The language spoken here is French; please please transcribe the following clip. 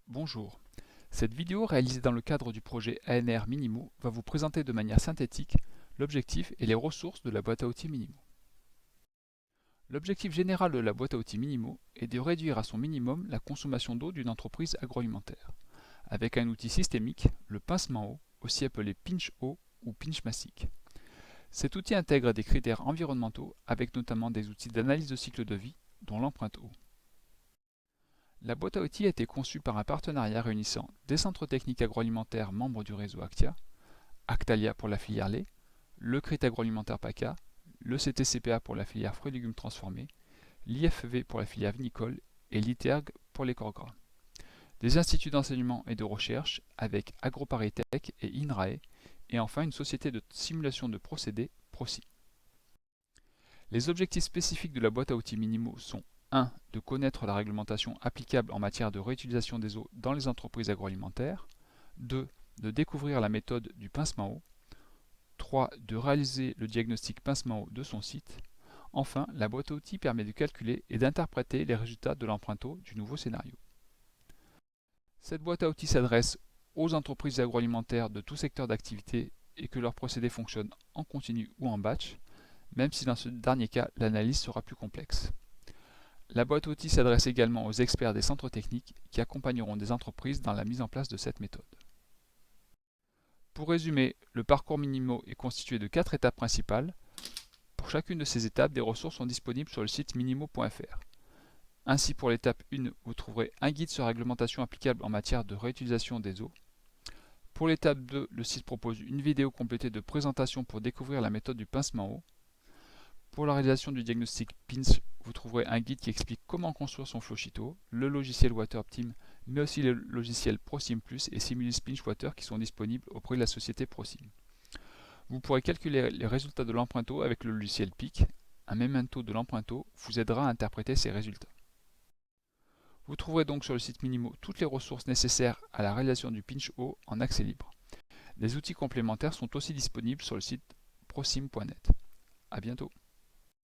Bonjour. Cette vidéo réalisée dans le cadre du projet ANR Minimo va vous présenter de manière synthétique l'objectif et les ressources de la boîte à outils Minimo. L'objectif général de la boîte à outils Minimo est de réduire à son minimum la consommation d'eau d'une entreprise agroalimentaire, avec un outil systémique, le pincement eau, aussi appelé pinch eau ou pinch massique. Cet outil intègre des critères environnementaux avec notamment des outils d'analyse de cycle de vie, dont l'empreinte eau. La boîte à outils a été conçue par un partenariat réunissant des centres techniques agroalimentaires membres du réseau Actia, Actalia pour la filière lait, le CRIT agroalimentaire PACA, le CTCPA pour la filière fruits et légumes transformés, l'IFV pour la filière vinicole et l'ITERG pour les corps gras. Des instituts d'enseignement et de recherche avec AgroParisTech et INRAE, et enfin une société de simulation de procédés, Proci. Les objectifs spécifiques de la boîte à outils Minimo sont 1. De connaître la réglementation applicable en matière de réutilisation des eaux dans les entreprises agroalimentaires. 2. De découvrir la méthode du pincement eau. 3. De réaliser le diagnostic pincement eau de son site. Enfin, la boîte à outils permet de calculer et d'interpréter les résultats de l'empreinte eau du nouveau scénario. Cette boîte à outils s'adresse aux entreprises agroalimentaires de tout secteur d'activité et que leurs procédés fonctionnent en continu ou en batch, même si dans ce dernier cas, l'analyse sera plus complexe. La boîte à outils s'adresse également aux experts des centres techniques qui accompagneront des entreprises dans la mise en place de cette méthode. Pour résumer, le parcours Minimo est constitué de 4 étapes principales. Pour chacune de ces étapes, des ressources sont disponibles sur le site minimo.fr. Ainsi, pour l'étape 1, vous trouverez un guide sur la réglementation applicable en matière de réutilisation des eaux. Pour l'étape 2, le site propose une vidéo complétée de présentation pour découvrir la méthode du pincement eau. Pour la réalisation du diagnostic PINCH, vous trouverez un guide qui explique comment construire son flowsheet, le logiciel WaterOptim, mais aussi le logiciel ProSim Plus et Simulis PinchWater qui sont disponibles auprès de la société ProSim. Vous pourrez calculer les résultats de l'empreinte eau avec le logiciel PIC. Un memento de l'empreinte eau vous aidera à interpréter ces résultats. Vous trouverez donc sur le site Minimo toutes les ressources nécessaires à la réalisation du pinch eau en accès libre. Des outils complémentaires sont aussi disponibles sur le site prosim.net. À bientôt.